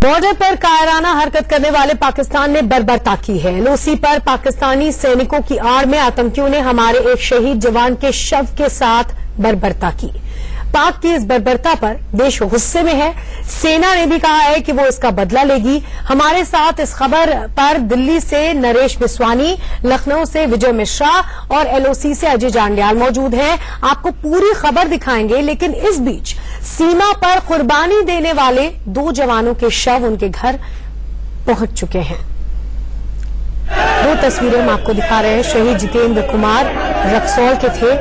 Border पर कायराना हरकत करने वाले पाकिस्तान ने बर्बरता की है। एलओसी पर पाकिस्तानी सैनिकों की आड़ में आतंकियों ने हमारे एक शहीद जवान के शव के साथ बर्बरता की। पाक की इस बर्बरता पर देश गुस्से में है। सेना ने भी कहा है कि वो इसका बदला लेगी। हमारे साथ इस खबर पर दिल्ली से नरेश बिस्वानी, लखनऊ से विजय मिश्रा और एलओसी से अजय जांडियाल मौजूद हैं। आपको पूरी खबर दिखाएंगे, लेकिन इस बीच सीमा पर कुर्बानी देने वाले 2 जवानों के शव उनके घर पहुंच चुके हैं। 2 तस्वीरें हम आपको दिखा रहे हैं। शहीद जितेंद्र कुमार रक्सौल के थे,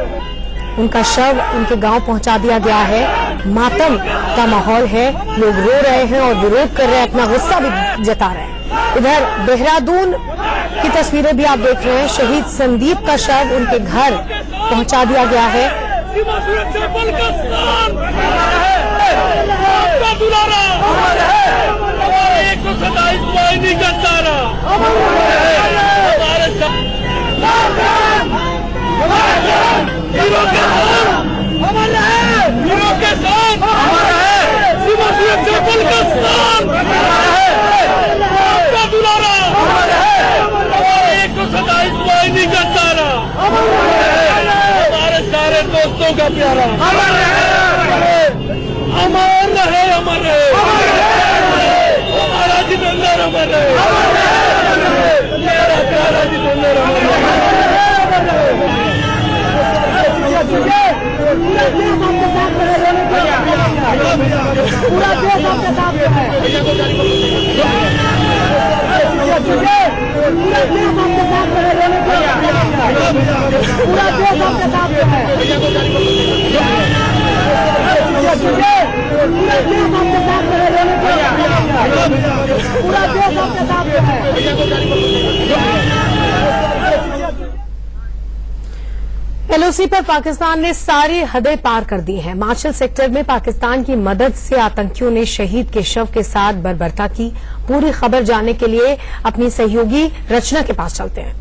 उनका शव उनके गांव पहुंचा दिया गया है। मातम का माहौल है, लोग रो रहे हैं और विरोध कर रहे हैं, अपना गुस्सा भी जता रहे हैं। इधर देहरादून की तस्वीरें भी आप देख रहे हैं। शहीद संदीप का शव उनके घर पहुंचा दिया गया है। दोस्तों का प्यारा अमर रहे, अमर रहे, अमर रहे, हमारा जितेंद्र अमर रहे, मेरा प्यारा जितेंद्र अमर रहे। पूरा देश आपके साथ है, पूरा देश आपके साथ है, पूरा देश आपके साथ है, पूरा देश आपके साथ है, पूरा देश आपके साथ है, पूरा देश आपके साथ है। एलओसी पर पाकिस्तान ने सारी हदें पार कर दी हैं। मार्शल सेक्टर में पाकिस्तान की मदद से आतंकियों ने शहीद के शव के साथ बर्बरता की। पूरी खबर जानने के लिए अपनी सहयोगी रचना के पास चलते हैं।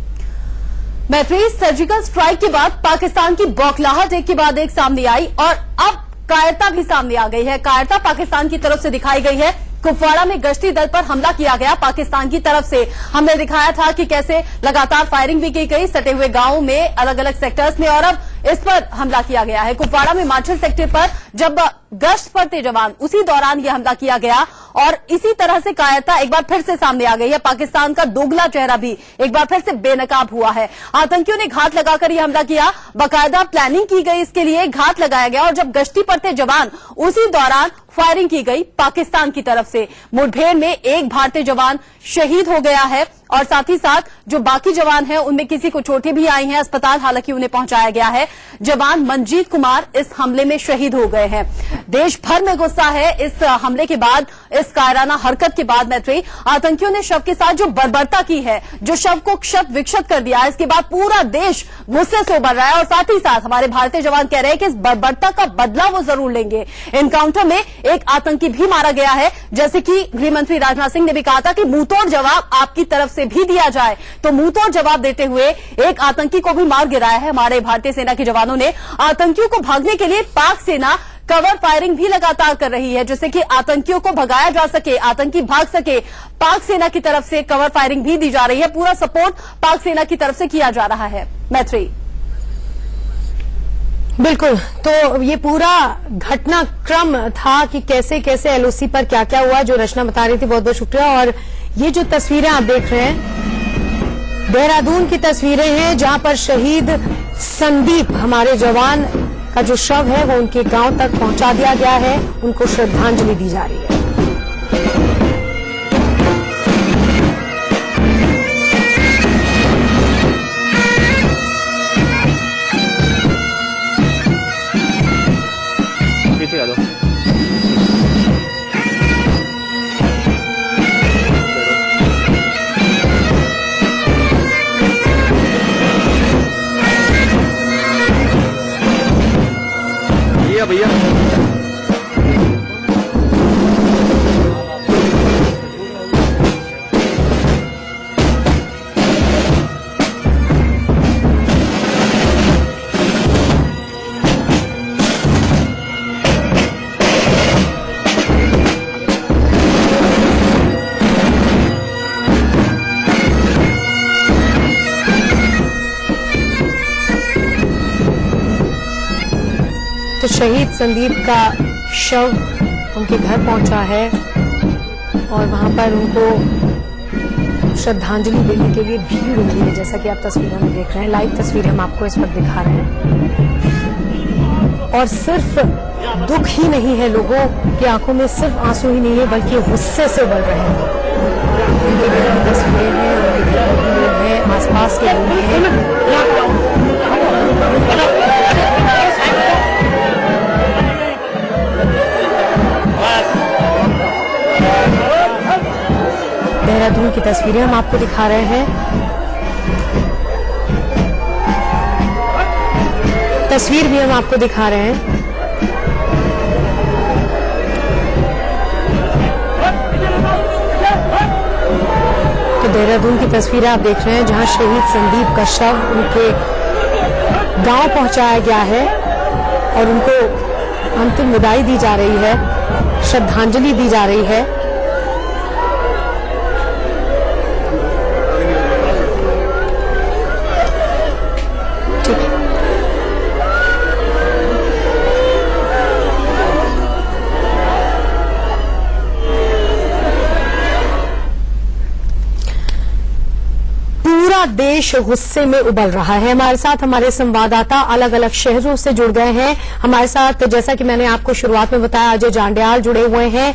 मैत्री, सर्जिकल स्ट्राइक के बाद पाकिस्तान की बौखलाहट एक के बाद एक सामने आई और अब कायरता भी सामने आ गई है। कायरता पाकिस्तान की तरफ से दिखाई गई है। कुपवाड़ा में गश्ती दल पर हमला किया गया पाकिस्तान की तरफ से। हमने दिखाया था कि कैसे लगातार फायरिंग भी की गई सटे हुए गांवों में, अलग अलग सेक्टर्स में, और अब इस पर हमला किया गया है। कुपवाड़ा में मार्शल सेक्टर पर जब गश्त पर थे जवान, उसी दौरान यह हमला किया गया और इसी तरह से कायरता एक बार फिर से सामने आ गई है। पाकिस्तान का दोगला चेहरा भी एक बार फिर से बेनकाब हुआ है। आतंकियों ने घात लगाकर यह हमला किया, बाकायदा प्लानिंग की गई, इसके लिए घात लगाया गया और जब गश्ती पर थे जवान, उसी दौरान फायरिंग की गई पाकिस्तान की तरफ से। मुठभेड़ में एक भारतीय जवान शहीद हो गया है और साथ ही साथ जो बाकी जवान हैं उनमें किसी को चोटें भी आई हैं। अस्पताल हालांकि उन्हें पहुंचाया गया है। जवान मनजीत कुमार इस हमले में शहीद हो गए हैं। देश भर में गुस्सा है इस हमले के बाद, इस कायराना हरकत के बाद। मैत्री, आतंकियों ने शव के साथ जो बर्बरता की है, जो शव को क्षत विक्षत कर दिया, इसके बाद पूरा देश गुस्से से उभर रहा है और साथ ही साथ हमारे भारतीय जवान कह रहे हैं कि इस बर्बरता का बदला वो जरूर लेंगे। एनकाउंटर में एक आतंकी भी मारा गया है, जैसे कि गृहमंत्री राजनाथ सिंह ने भी कहा था कि मुंहतोड़ जवाब आपकी तरफ से भी दिया जाए, तो मुंहतोड़ जवाब देते हुए एक आतंकी को भी मार गिराया है हमारे भारतीय सेना के जवानों ने। आतंकियों को भागने के लिए पाक सेना कवर फायरिंग भी लगातार कर रही है, जिससे कि आतंकियों को भगाया जा सके, आतंकी भाग सके। पाक सेना की तरफ से कवर फायरिंग भी दी जा रही है। पूरा सपोर्ट पाक सेना की तरफ से किया जा रहा है। मैत्री, बिल्कुल, तो ये पूरा घटनाक्रम था कि कैसे कैसे एलओसी पर क्या क्या हुआ, जो रचना बता रही थी। बहुत बहुत शुक्रिया। और ये जो तस्वीरें आप देख रहे हैं, देहरादून की तस्वीरें हैं, जहां पर शहीद संदीप, हमारे जवान का जो शव है वो उनके गांव तक पहुंचा दिया गया है। उनको श्रद्धांजलि दी जा रही है। भैया शहीद संदीप का शव उनके घर पहुंचा है और वहां पर उनको श्रद्धांजलि देने के लिए भीड़ उमड़ी है। जैसा कि आप तस्वीरों में देख रहे हैं, लाइव तस्वीरें हम आपको इस वक्त दिखा रहे हैं। और सिर्फ दुख ही नहीं है, लोगों की आंखों में सिर्फ आंसू ही नहीं है बल्कि गुस्से से बढ़ रहे हैं। तस्वीरें हैं, लोग हैं, आसपास के लोग हैं। देहरादून की तस्वीरें हम आपको दिखा रहे हैं। तस्वीर भी हम आपको दिखा रहे हैं। तो देहरादून की तस्वीरें आप देख रहे हैं जहां शहीद संदीप का शव उनके गांव पहुंचाया गया है और उनको अंतिम विदाई दी जा रही है, श्रद्धांजलि दी जा रही है। पूरा देश गुस्से में उबल रहा है। हमारे साथ हमारे संवाददाता अलग अलग शहरों से जुड़ गए हैं। हमारे साथ, जैसा कि मैंने आपको शुरुआत में बताया, अजय जांडियाल जुड़े हुए हैं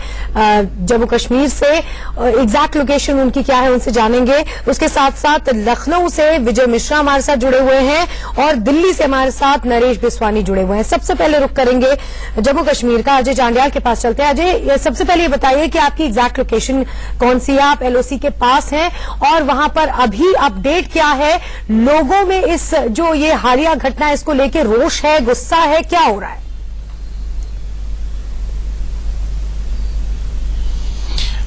जम्मू कश्मीर से। एग्जैक्ट लोकेशन उनकी क्या है उनसे जानेंगे। उसके साथ साथ लखनऊ से विजय मिश्रा हमारे साथ जुड़े हुए हैं और दिल्ली से हमारे साथ नरेश बिस्वानी जुड़े हुए हैं। सबसे पहले रुख करेंगे जम्मू कश्मीर का, अजय जांडियाल के पास चलते हैं। अजय, सबसे पहले ये बताइए कि आपकी एग्जैक्ट लोकेशन कौन सी है? आप एलओसी के पास हैं और वहां पर अभी अपडेट क्या है? लोगों में इस जो ये हालिया घटना है इसको लेके रोष है, गुस्सा है, क्या हो रहा है?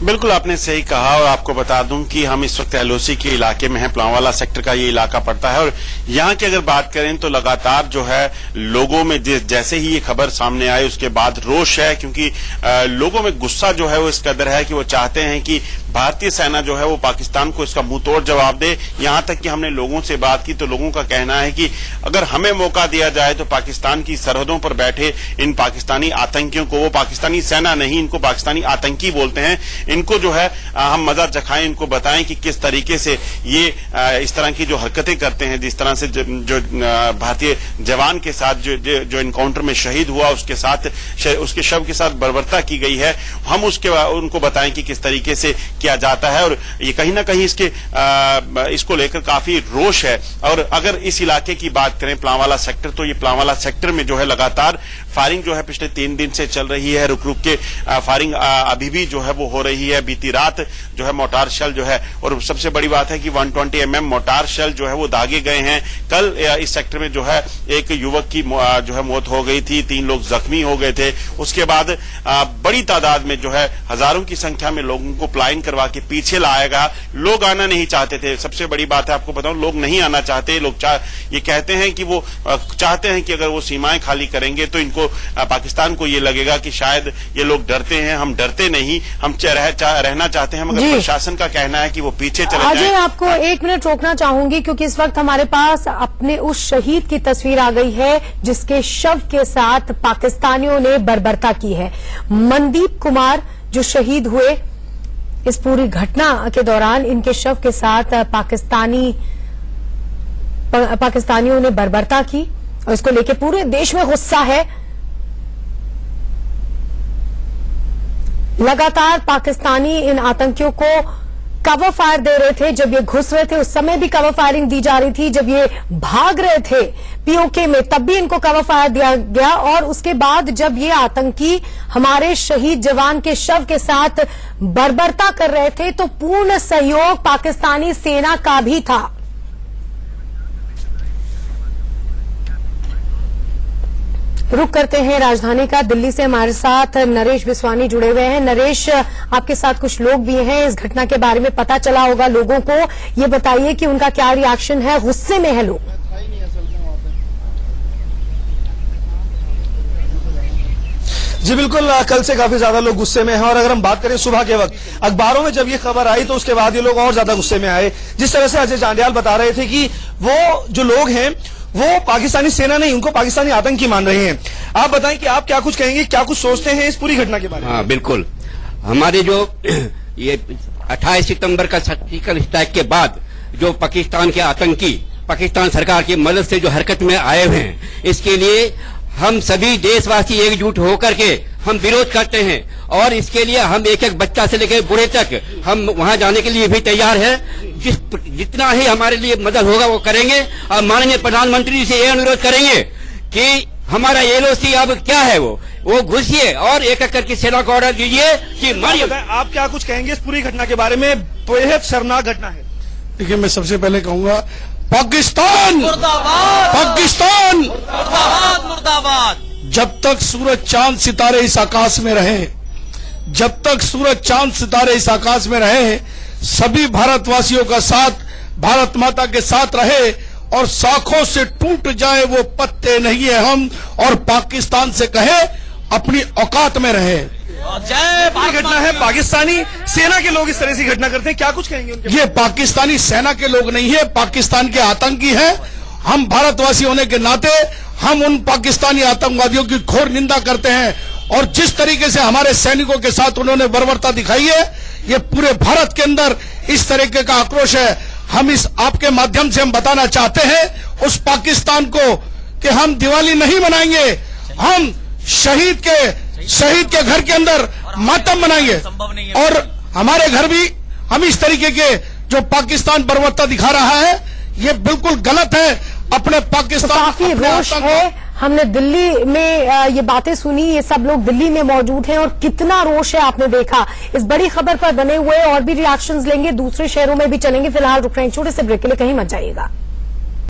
बिल्कुल आपने सही कहा और आपको बता दूं कि हम इस वक्त एलओसी के इलाके में हैं। प्लांवाला सेक्टर का ये इलाका पड़ता है और यहाँ की अगर बात करें तो लगातार जो है लोगों में जैसे ही ये खबर सामने आई उसके बाद रोष है, क्योंकि लोगों में गुस्सा जो है वो इस कदर है कि वो चाहते हैं कि भारतीय सेना जो है वो पाकिस्तान को इसका मुंह तोड़ जवाब दे। यहां तक कि हमने लोगों से बात की तो लोगों का कहना है कि अगर हमें मौका दिया जाए तो पाकिस्तान की सरहदों पर बैठे इन पाकिस्तानी आतंकियों को, वो पाकिस्तानी सेना नहीं, इनको पाकिस्तानी आतंकी बोलते हैं, इनको जो है हम मजा चखाएं, इनको बताएं कि किस तरीके से ये इस तरह की जो हरकतें करते हैं, जिस तरह से जो भारतीय जवान के साथ जो इनकाउंटर में शहीद हुआ उसके साथ उसके शव के साथ बर्बरता की गई है, हम उनको बताएं कि किस तरीके से किया जाता है। और ये कहीं ना कहीं इसको लेकर काफी रोष है। और अगर इस इलाके की बात करें प्लांवाला सेक्टर, तो ये प्लांवाला सेक्टर में जो है लगातार फायरिंग जो है पिछले 3 दिन से चल रही है। रुक रुक के फायरिंग अभी भी जो है वो हो रही है। बीती रात जो है मोटार शेल जो है, और सबसे बड़ी बात है कि 120 mm मोटार शेल जो है वो दागे गए हैं। कल इस सेक्टर में जो है एक युवक की जो है मौत हो गई थी, 3 लोग जख्मी हो गए थे। उसके बाद बड़ी तादाद में जो है हजारों की संख्या में लोगों को प्लाइन करवा के पीछे लाया गया। लोग आना नहीं चाहते थे। सबसे बड़ी बात है आपको बताऊं, लोग नहीं आना चाहते। लोग ये कहते हैं कि वो चाहते हैं कि अगर वो सीमाएं खाली करेंगे तो इनको पाकिस्तान को ये लगेगा कि शायद ये लोग डरते हैं। हम डरते नहीं, हम रहना चाहते हैं, मगर प्रशासन का कहना है कि वो पीछे चले जाएं। अजय, आपको 1 मिनट रोकना चाहूंगी क्योंकि इस वक्त हमारे पास अपने उस शहीद की तस्वीर आ गई है जिसके शव के साथ पाकिस्तानियों ने बर्बरता की है। मनदीप कुमार जो शहीद हुए इस पूरी घटना के दौरान, इनके शव के साथ पाकिस्तानियों ने बर्बरता की और इसको लेकर पूरे देश में गुस्सा है। लगातार पाकिस्तानी इन आतंकियों को कवर फायर दे रहे थे। जब ये घुस रहे थे उस समय भी कवर फायरिंग दी जा रही थी। जब ये भाग रहे थे पीओके में तब भी इनको कवर फायर दिया गया। और उसके बाद जब ये आतंकी हमारे शहीद जवान के शव के साथ बर्बरता कर रहे थे तो पूर्ण सहयोग पाकिस्तानी सेना का भी था। रुक करते हैं राजधानी का। दिल्ली से हमारे साथ नरेश बिस्वानी जुड़े हुए हैं। नरेश, आपके साथ कुछ लोग भी हैं, इस घटना के बारे में पता चला होगा लोगों को, ये बताइए कि उनका क्या रिएक्शन है? गुस्से में है लोग? जी बिल्कुल, कल से काफी ज्यादा लोग गुस्से में हैं। और अगर हम बात करें सुबह के वक्त अखबारों में जब ये खबर आई तो उसके बाद ये लोग और ज्यादा गुस्से में आए। जिस तरह से अजय जांडियाल बता रहे थे कि वो जो लोग हैं वो पाकिस्तानी सेना नहीं, उनको पाकिस्तानी आतंकी मान रहे हैं। आप बताएं कि आप क्या कुछ कहेंगे, क्या कुछ सोचते हैं इस पूरी घटना के बारे में? हाँ बिल्कुल, हमारे जो ये 28 सितंबर का सर्जिकल स्ट्राइक के बाद जो पाकिस्तान के आतंकी पाकिस्तान सरकार की मदद से जो हरकत में आए हुए हैं, इसके लिए हम सभी देशवासी एकजुट होकर के हम विरोध करते हैं और इसके लिए हम एक एक बच्चा से लेकर बूढ़े तक हम वहां जाने के लिए भी तैयार हैं। जितना ही हमारे लिए मदद होगा वो करेंगे और माननीय प्रधानमंत्री से ये अनुरोध करेंगे कि हमारा एलओसी अब क्या है वो घुसिए और एक एक करके सेना को ऑर्डर दीजिए कि मारिए। आप क्या कुछ कहेंगे इस पूरी घटना के बारे में? बेहद शर्मनाक घटना है। देखिए, मैं सबसे पहले कहूंगा पाकिस्तान मुर्दाबाद, पाकिस्तान मुर्दाबाद, मुर्दाबाद। जब तक सूरज चांद सितारे इस आकाश में रहे, जब तक सूरज चांद सितारे इस आकाश में रहे, सभी भारतवासियों का साथ भारत माता के साथ रहे और शाखों से टूट जाए वो पत्ते नहीं है हम, और पाकिस्तान से कहे अपनी औकात में रहे। जय घटना है, पाकिस्तानी सेना के लोग इस तरह से घटना करते हैं, क्या कुछ कहेंगे उनके? ये पाकिस्तानी सेना के लोग नहीं है, पाकिस्तान के आतंकी हैं। हम भारतवासी होने के नाते हम उन पाकिस्तानी आतंकवादियों की घोर निंदा करते हैं और जिस तरीके से हमारे सैनिकों के साथ उन्होंने बर्बरता दिखाई है, ये पूरे भारत के अंदर इस तरीके का आक्रोश है। हम इस आपके माध्यम से हम बताना चाहते हैं उस पाकिस्तान को कि हम दिवाली नहीं मनाएंगे, हम शहीद के घर के अंदर मातम मनाएंगे और हमारे घर भी हम इस तरीके के जो पाकिस्तान बर्बरता दिखा रहा है ये बिल्कुल गलत है। अपने पाकिस्तान तो काफी रोष है। हमने दिल्ली में ये बातें सुनी, ये सब लोग दिल्ली में मौजूद हैं और कितना रोष है आपने देखा। इस बड़ी खबर पर बने हुए और भी रिएक्शंस लेंगे, दूसरे शहरों में भी चलेंगे। फिलहाल रुक रहे हैं छोटे से ब्रेक के लिए, कहीं मत जाइएगा।